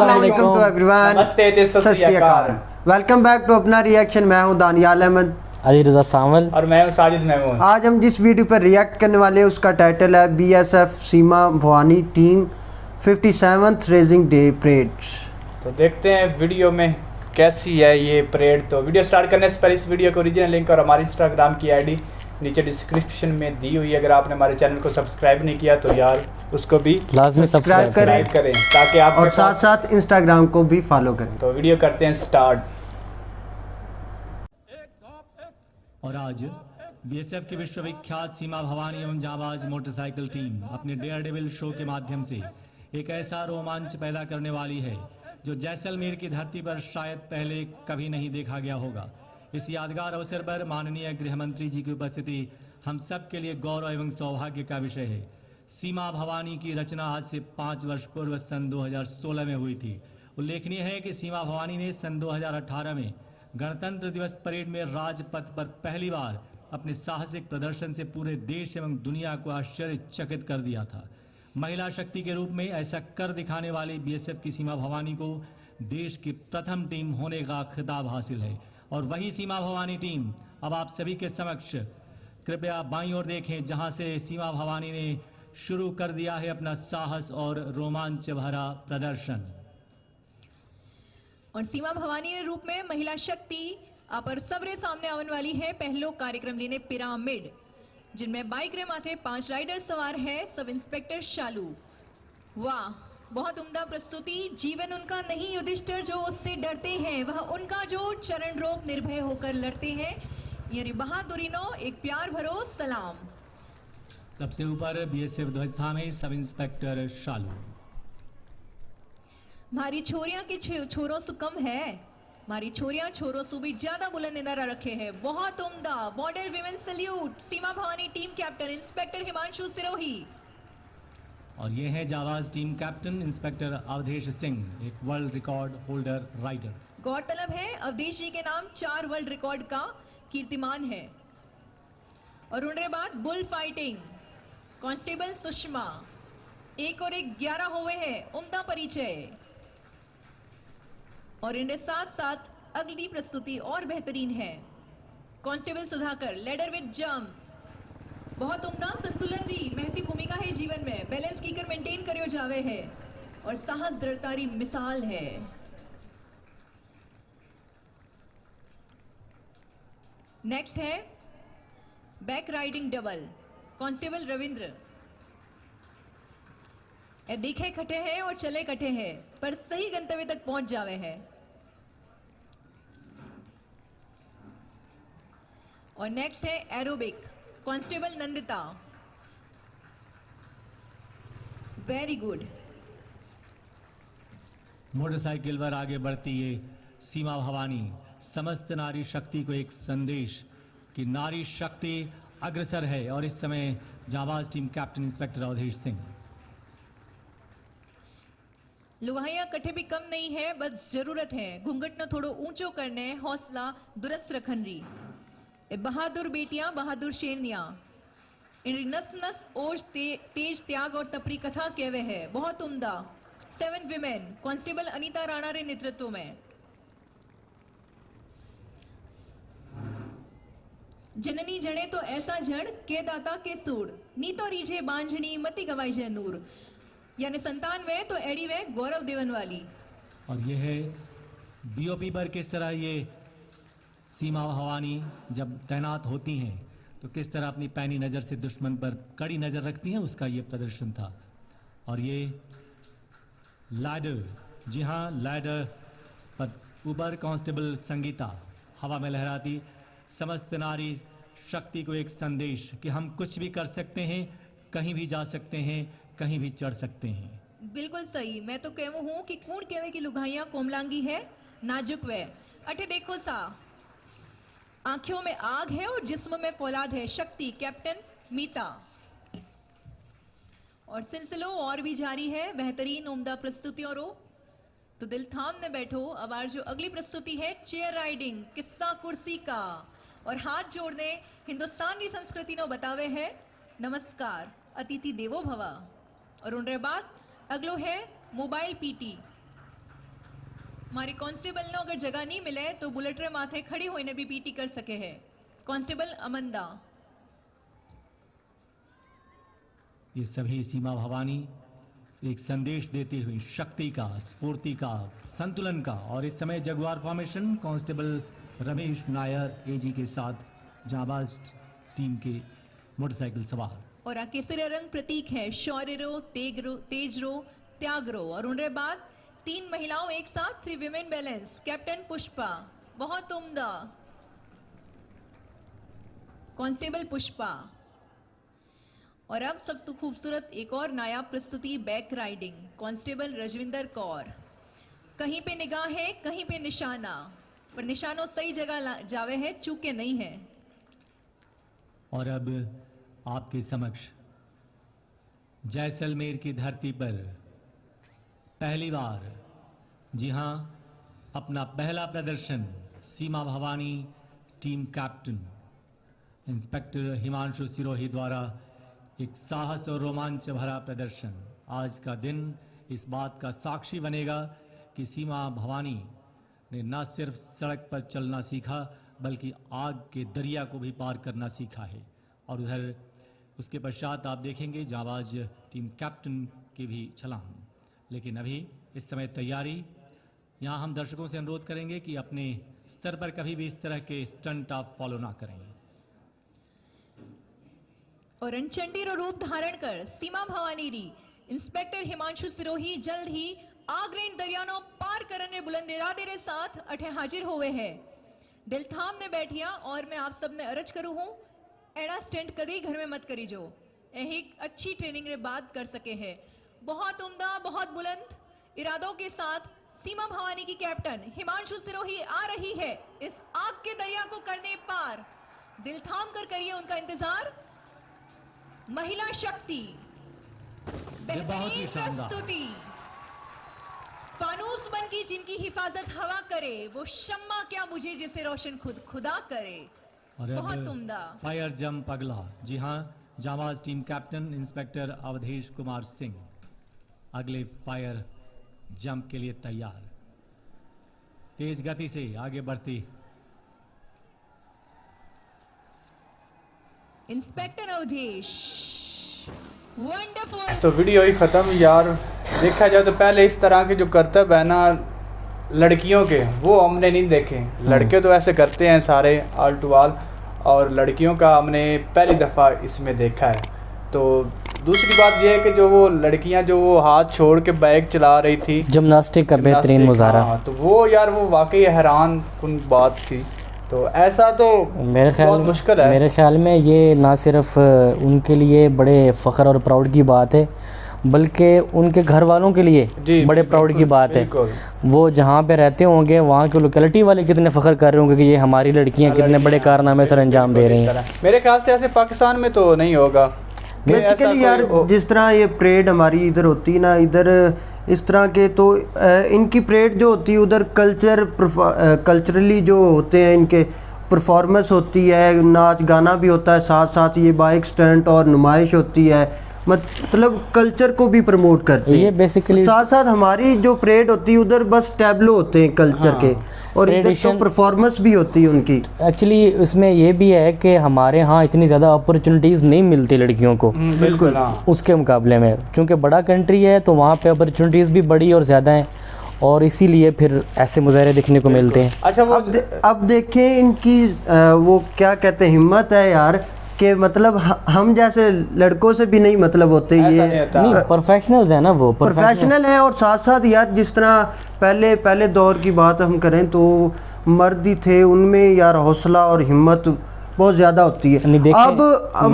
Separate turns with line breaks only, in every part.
अस्सलाम वालेकुम to everyone.
नमस्ते, सत श्री अकाल।
वेलकम बैक टू अपना रिएक्शन। मैं हूं दानियाल अहमद,
अली रजा सामल
और मैं हूं साजिद महमूद।
आज हम जिस वीडियो पर रिएक्ट करने वाले हैं उसका टाइटल है BSF Seema Bhavani team 57th raising day parade.
तो देखते हैं वीडियो में कैसी है ये परेड। तो वीडियो स्टार्ट करने से पहले इस वीडियो को ओरिजिनल लिंक और हमारी इंस्टाग्राम की आईडी नीचे डिस्क्रिप्शन में दी हुई है। अगर आपने हमारे चैनल को सब्सक्राइब नहीं किया तो यार उसको भी
लाजमी सब्सक्राइब
करें ताकि आप
और साथ साथ इंस्टाग्राम को भी फॉलो करें।
तो वीडियो करते हैं स्टार्ट।
और आज बीएसएफ की विश्वविख्यात सीमा भवानी एवं जांबाज मोटरसाइकिल टीम अपने डेयर डेविल शो के माध्यम से एक ऐसा रोमांच पैदा करने वाली है जो जैसलमेर की धरती पर शायद पहले कभी नहीं देखा गया होगा। इस यादगार अवसर पर माननीय गृह मंत्री जी की उपस्थिति हम सब के लिए गौरव एवं सौभाग्य का विषय है। सीमा भवानी की रचना आज से 5 वर्ष पूर्व सन 2016 में हुई थी। उल्लेखनीय है कि सीमा भवानी ने सन 2018 में गणतंत्र दिवस परेड में राजपथ पर पहली बार अपने साहसिक प्रदर्शन से पूरे देश एवं दुनिया को आश्चर्यचकित कर दिया था। महिला शक्ति के रूप में ऐसा कर दिखाने वाली बीएसएफ की सीमा भवानी को देश की प्रथम टीम होने का खिताब हासिल है। और वही सीमा भवानी टीम अब आप सभी के समक्ष, कृपया बाईं ओर देखें जहां से सीमा भवानी ने शुरू कर दिया है अपना साहस और रोमांच भरा प्रदर्शन।
और सीमा भवानी के रूप में महिला शक्ति आप सबरे सामने आने वाली है पहलो कार्यक्रम लेने पिरामिड, जिनमें बाइक रे माथे 5 राइडर सवार है। सब इंस्पेक्टर शालू, वाह बहुत उम्दा प्रस्तुति। जीवन उनका नहीं युधिष्ठिर जो उससे डरते हैं, वह उनका जो चरण रोक निर्भय होकर लड़ते हैं। यानी बहादुरी नो एक प्यार भरो सलाम।
सबसे ऊपर बीएसएफ ध्वजस्थान में सब इंस्पेक्टर शालू।
मारी छोरियां के छोरों से कम है, मारी छोरियां छोरों से भी ज्यादा बुलंद नारा रखे हैं। बहुत उम्दा border women salute. Seema Bhavani team captain inspector Himanshu Sirohi.
और ये है Janbaz team captain inspector Awadhesh Singh, एक वर्ल्ड रिकॉर्ड होल्डर राइडर।
गौरतलब है अवधेश जी के नाम 4 वर्ल्ड रिकॉर्ड का कीर्तिमान है। और उनके बाद बुल फाइटिंग कांस्टेबल सुषमा, 1 और 1 11 हुए हैं। उम्दा परिचय। और इनके साथ साथ अगली प्रस्तुति और बेहतरीन है। Constable Sudhakar ladder with jump, बहुत उम्दा संतुलन भी महती भूमिका है जीवन में। बैलेंस कीकर मेंटेन करियो जावे है और साहस दृढ़तारी मिसाल है। नेक्स्ट है back riding double constable Ravindra. दिखे कटे हैं और चले कटे हैं पर सही गंतव्य तक पहुंच जावे है। और नेक्स्ट है aerobic constable Nandita, very good.
Motorcycle पर आगे बढ़ती ये सीमा भवानी समस्त नारी शक्ति को एक संदेश कि नारी शक्ति अग्रसर है। और इस समय Janbaz team captain inspector Awadhesh Singh.
लुगाइयां कठे भी कम नहीं है, बस जरूरत है घूंघट न थोड़ो ऊंचो करने, हौसला दुरुस्त रखन री। बहादुर बेटियां बहादुर शेरनियां, इन नस नस ओज तेज त्याग और तपरी कथा कहवे है। बहुत उम्दा 7 विमेन कांस्टेबल अनीता राणा रे नेतृत्व में। जननी जने तो ऐसा जड़ के दाता के सूड़, नी तो रीझे बांझनी मती गवाई जय नूर। यानी संतान वे तो एडी वे गौरव देवन वाली।
और ये है बीओपी पर किस तरह ये सीमा भवानी जब तैनात होती हैं तो किस तरह अपनी पैनी नज़र से दुश्मन पर कड़ी नज़र रखती हैं, उसका ये प्रदर्शन था। और ये लैडर, जी हाँ लैडर पर ऊपर कांस्टेबल संगीता हवा में लहराती समस्त नारी शक्ति को एक संदेश कि हम कुछ भी कर सकते हैं, कहीं भी जा सकते हैं, कहीं भी चढ़ सकते हैं।
बिल्कुल सही। मैं तो कहूँ हूँ कि कौन कहवे की लुगाइयां कोमलांगी है, नाजुक वे। अठे देखो सा, आंखों में आग है और जिस्म में फौलाद है। शक्ति कैप्टन मीता। और सिलसिलो और भी जारी है बेहतरीन उम्दा प्रस्तुतियों रो। तो दिल थाम ने बैठो। अब आज जो अगली प्रस्तुति है चेयर राइडिंग किस्सा कुर्सी का। और हाथ जोड़ने हिंदुस्तान की संस्कृति नो बतावे है नमस्कार अतिथि देवो भवा। और उनके बाद अगलो है मोबाइल पीटी મારી કોન્સ્ટેબલનો અગર જગા નહીં મિલે તો બુલેટરે માથે ખડી હોઈને બી પીટી કરી શકે है कांस्टेबल अमंदा।
ये सभी सीमा भवानी एक संदेश देती हुई शक्ति का, स्फूर्ति का, संतुलन का। और इस समय jaguar formation constable Ramesh Nair एजी के साथ जाबाज टीम के मोटरसाइकिल सवार।
और आ केसरिया रंग प्रतीक है शौर्य रो, तेज रो, त्याग रो। और उनके बाद 3 महिलाओं एक साथ, 3 विमेन बैलेंस। कैप्टन पुष्पा, बहुत उम्दा। कांस्टेबल पुष्पा। और अब सबसे खूबसूरत एक और नायाब प्रस्तुति back riding, constable Rajwinder Kaur. कहीं पे निगाह है, कहीं पे निशाना, पर निशानों सही जगह जावे है, चूके नहीं है।
और अब आपके समक्ष जैसलमेर की धरती पर पहली बार, जी हां, अपना पहला प्रदर्शन Seema Bhavani team captain inspector Himanshu Sirohi द्वारा एक साहस और रोमांच भरा प्रदर्शन। आज का दिन इस बात का साक्षी बनेगा कि सीमा भवानी ने न सिर्फ सड़क पर चलना सीखा बल्कि आग के दरिया को भी पार करना सीखा है। और उधर उसके पश्चात आप देखेंगे जाबाज टीम कैप्टन की भी छलांग। लेकिन अभी इस समय तैयारी, यहाँ हम दर्शकों से अनुरोध करेंगे कि अपने स्तर पर कभी भी इस तरह के स्टंट आप फॉलो ना करें।
और रणचंडी रो रूप धारण कर सीमा भवानी री इंस्पेक्टर हिमांशु सिरोही जल्द ही आग्रेन दरियानो पार करने बुलंद इरादे रे साथ अठे हाजिर हुए है। दिल थाम ने बैठिया और मैं आप सब ने अर्ज करूं हूं, एड़ा स्टंट कभी घर में मत करी जो, एक अच्छी ट्रेनिंग रे बाद कर सके है। बहुत उम्दा, बहुत बुलंद इरादों के साथ सीमा भवानी की कैप्टन हिमांशु सिरोही आ रही है इस आग के दरिया को करने पार। दिल थाम कर करिए उनका इंतजार। महिला शक्ति, बेहतरीन प्रस्तुति, फानूस बन की जिनकी हिफाजत हवा करे, वो शम्मा क्या मुझे जिसे रोशन खुद खुदा करे।
और
बहुत उम्दा।
फायर जंप अगला, जी हां, Janbaz team captain inspector Awadhesh Kumar Singh अगले फायर जंप के लिए तैयार, तेज गति से आगे बढ़ती
इंस्पेक्टर अवधेश। वंडरफुल।
तो वीडियो ही ख़त्म यार। देखा जाए तो पहले इस तरह के जो करतब है ना लड़कियों के, वो हमने नहीं देखे। लड़के तो ऐसे करते हैं सारे आल टू आल, और लड़कियों का हमने पहली दफ़ा इसमें देखा है। तो दूसरी बात यह है कि जो वो लड़कियां जो वो हाथ छोड़ के बाइक चला रही थी,
जिम्नास्टिक का बेहतरीन मुजाहरा।
हाँ, तो वो यार वो वाकई हैरान कुन बात थी। तो ऐसा तो बहुत मुश्किल है।
मेरे ख्याल में ये ना सिर्फ उनके लिए बड़े फ़ख्र और प्राउड की बात है, बल्कि उनके घर वालों के लिए बड़े प्राउड की बात है। वो जहाँ पे रहते होंगे वहाँ के लोकेलिटी वाले कितने फ़ख्र कर रहे होंगे कि ये हमारी लड़कियाँ कितने बड़े कारनामे सर अंजाम दे रही हैं।
मेरे ख्याल से ऐसे पाकिस्तान में तो नहीं होगा
बेसिकली यार। जिस तरह ये परेड हमारी इधर होती ना, इधर इस तरह के तो इनकी परेड जो होती है उधर कल्चरली जो होते हैं इनके परफॉर्मेंस होती है, नाच गाना भी होता है, साथ साथ ये बाइक स्टंट और नुमाइश होती है, मतलब कल्चर को भी प्रमोट करते हैं।
ये बेसिकली
साथ साथ हमारी जो परेड होती है उधर बस टैबलो होते हैं कल्चर के, और इधर तो परफॉर्मेंस भी होती है उनकी।
एक्चुअली उसमें ये भी है कि हमारे यहाँ इतनी ज़्यादा अपॉर्चुनिटीज़ नहीं मिलती लड़कियों को
बिल्कुल
उसके मुकाबले में, क्योंकि बड़ा कंट्री है तो वहाँ पे अपॉर्चुनिटीज़ भी बड़ी और ज़्यादा हैं, और इसीलिए फिर ऐसे मुजाहरे देखने को मिलते हैं।
अच्छा वो
अब देखें इनकी वो क्या कहते हैं, हिम्मत है यार कि मतलब हम जैसे लड़कों से भी नहीं मतलब होते, ये
नहीं प्रोफेशनल्स है ना, वो
प्रोफेशनल है। और साथ साथ यार जिस तरह पहले दौर की बात हम करें तो मर्द ही थे, उनमें यार हौसला और हिम्मत बहुत ज्यादा होती है। अब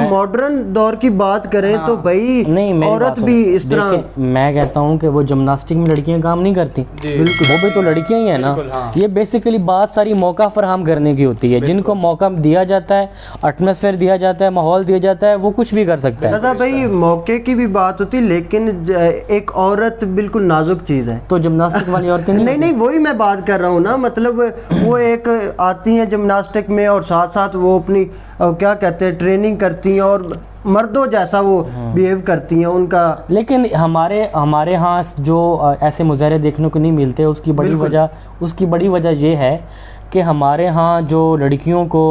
मॉडर्न दौर की बात करें तो भाई औरत भी इस तरह,
मैं कहता हूँ कि वो जिम्नास्टिक में लड़कियां काम नहीं करती, बिल्कुल वो भी तो लड़कियां ही है ना। ये बेसिकली बात सारी मौका फराहम करने की होती है। जिनको मौका दिया जाता है, एटमॉस्फेयर दिया जाता है, माहौल दिया जाता है, वो कुछ भी कर सकता है।
भाई मौके की भी बात होती, लेकिन एक औरत बिल्कुल नाजुक चीज है।
तो जिम्नास्टिक वाली औरतें
नहीं वही मैं बात कर रहा हूँ ना, मतलब वो एक आती है जिम्नास्टिक में और साथ साथ वो अपनी क्या कहते हैं ट्रेनिंग करती हैं और मर्दों जैसा वो बिहेव करती हैं उनका।
लेकिन हमारे यहाँ जो ऐसे मुजाहरे देखने को नहीं मिलते, उसकी बड़ी वजह ये है कि हमारे यहाँ जो लड़कियों को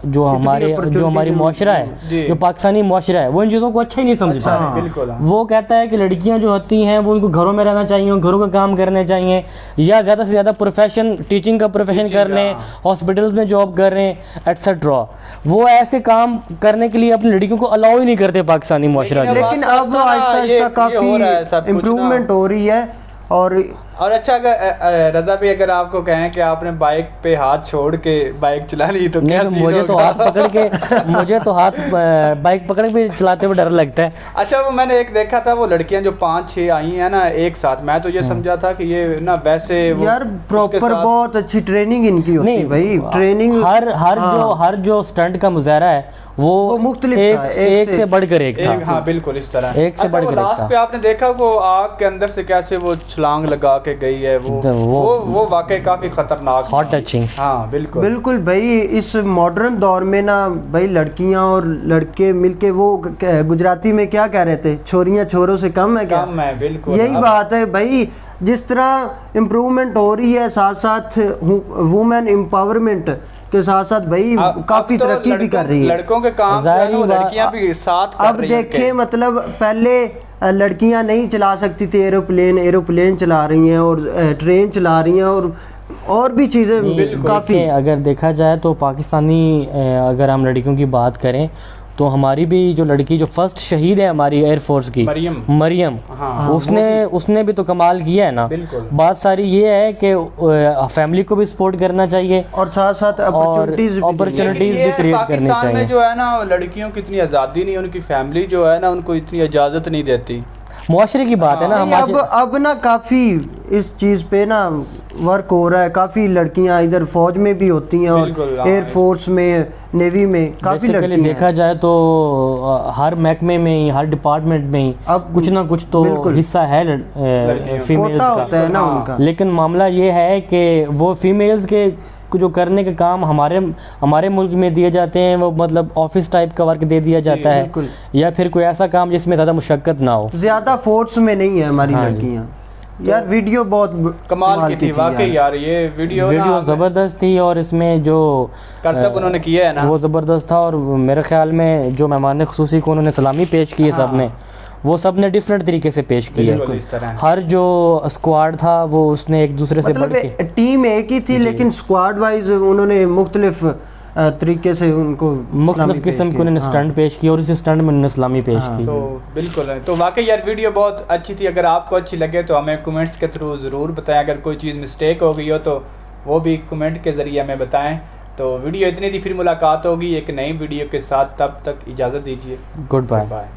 जो हमारी मुआशरा है, जो पाकिस्तानी मुआशरा है, वो इन चीज़ों को अच्छा ही नहीं समझता।
बिल्कुल।
वो कहता है कि लड़कियाँ जो होती हैं वो उनको घरों में रहना चाहिए, घरों का काम करने चाहिए, या ज़्यादा से ज़्यादा प्रोफेशन, टीचिंग का प्रोफेशन कर लें, हॉस्पिटल्स में जॉब कर रहे हैं एट्सेट्रा। वो ऐसे काम करने के लिए अपनी लड़कियों को अलाउ ही नहीं करते पाकिस्तानी मुआशरा।
लेकिन अब आहिस्ता आहिस्ता काफ़ी इम्प्रूवमेंट हो रही है। और
अच्छा, अगर रजा भी अगर आपको कहें कि आपने बाइक पे हाथ छोड़ के बाइक चला ली तो क्या सीन
मुझे तो हाथ बाइक पकड़ के चलाते हुए डर लगता है।
अच्छा, वो मैंने एक देखा था, वो लड़कियां जो 5-6 आई हैं ना एक साथ, मैं तो ये समझा था कि ये ना वैसे
यार प्रॉपर बहुत अच्छी ट्रेनिंग इनकी होती है भाई। ट्रेनिंग
हर जो स्टंट का मुजाहरा है वो मुख्तलिफ एक से बढ़कर एक था।
हाँ बिल्कुल, इस तरह
एक से बढ़कर
लास्ट पे आपने देखा वो आग के अंदर से कैसे वो छलांग लगा के गई है, वो वाकई काफी खतरनाक,
हॉट टचिंग।
हाँ बिल्कुल
भाई। इस मॉडर्न दौर में ना भाई लड़कियां और लड़के मिलके, वो गुजराती में क्या कह रहे थे, छोरियां छोरों से कम है क्या?
कम है, बिल्कुल
यही बात है भाई। जिस तरह इम्प्रूवमेंट हो रही है, साथ साथ वुमेन एम्पावरमेंट के साथ साथ भाई काफी
तो
तरक्की भी कर रही है।
लड़कों के काम लड़कियां भी साथ कर
अब
रही हैं।
देखें, मतलब पहले लड़कियां नहीं चला सकती थी एरोप्लेन चला रही हैं और ट्रेन चला रही हैं और भी चीज़ें काफ़ी।
अगर देखा जाए तो पाकिस्तानी अगर हम लड़कियों की बात करें तो हमारी भी जो लड़की जो फर्स्ट शहीद है हमारी एयरफोर्स की, मरियम,
हाँ,
उसने भी तो कमाल किया है ना। बात सारी ये है कि फैमिली को भी सपोर्ट करना चाहिए
और साथ साथ अपॉर्चुनिटीज
भी क्रिएट करनी चाहिए।
में जो है ना लड़कियों की इतनी आज़ादी नहीं, उनकी फैमिली जो है ना उनको इतनी इजाज़त नहीं देती।
मुआशरे की बात है ना।
अब ना काफ़ी इस चीज़ पे ना वर्क हो रहा है। काफ़ी लड़कियां इधर फौज में भी होती हैं और एयरफोर्स में, नेवी में काफ़ी लड़कियां।
देखा जाए तो हर महकमे में ही, हर डिपार्टमेंट में ही अब कुछ ना कुछ तो हिस्सा है फीमेल्स का,
होता है ना उनका।
लेकिन मामला ये है कि वो फीमेल्स के जो करने के काम हमारे मुल्क में दिए जाते हैं, वो मतलब ऑफिस टाइप का वर्क दे दिया जाता है, या फिर कोई ऐसा काम जिसमें ज़्यादा मुशक्कत ना हो।
ज़्यादा फोर्स में नहीं है हमारी लड़कियाँ। यार वीडियो बहुत
कमाल की थी वाकई यार। ये वीडियो
ज़बरदस्त थी और इसमें जो
करतब उन्होंने किया है ना वो
ज़बरदस्त था। और मेरे ख्याल में जो मेहमान खुसूसी को उन्होंने सलामी पेश की है सब ने, वो सब ने डिफरेंट तरीके से पेश किया। हर जो स्क्वाड था वो उसने एक दूसरे से बढ़ के,
टीम एक ही थी लेकिन स्क्वाड वाइज उन्होंने मुख्तलिफ तरीके से उनको
मुख्तलिफ किस्म के उन्होंने स्टंट पेश किया और इसी स्टंट में उन्होंने सलामी पेश की।
तो बिल्कुल है। तो वाकई यार वीडियो बहुत अच्छी थी। अगर आपको अच्छी लगे तो हमें कमेंट्स के थ्रू ज़रूर बताएं। अगर कोई चीज़ मिस्टेक हो गई हो तो वो भी कमेंट के ज़रिए हमें बताएं। तो वीडियो इतनी थी, फिर मुलाकात होगी एक नई वीडियो के साथ। तब तक इजाज़त दीजिए।
Good bye.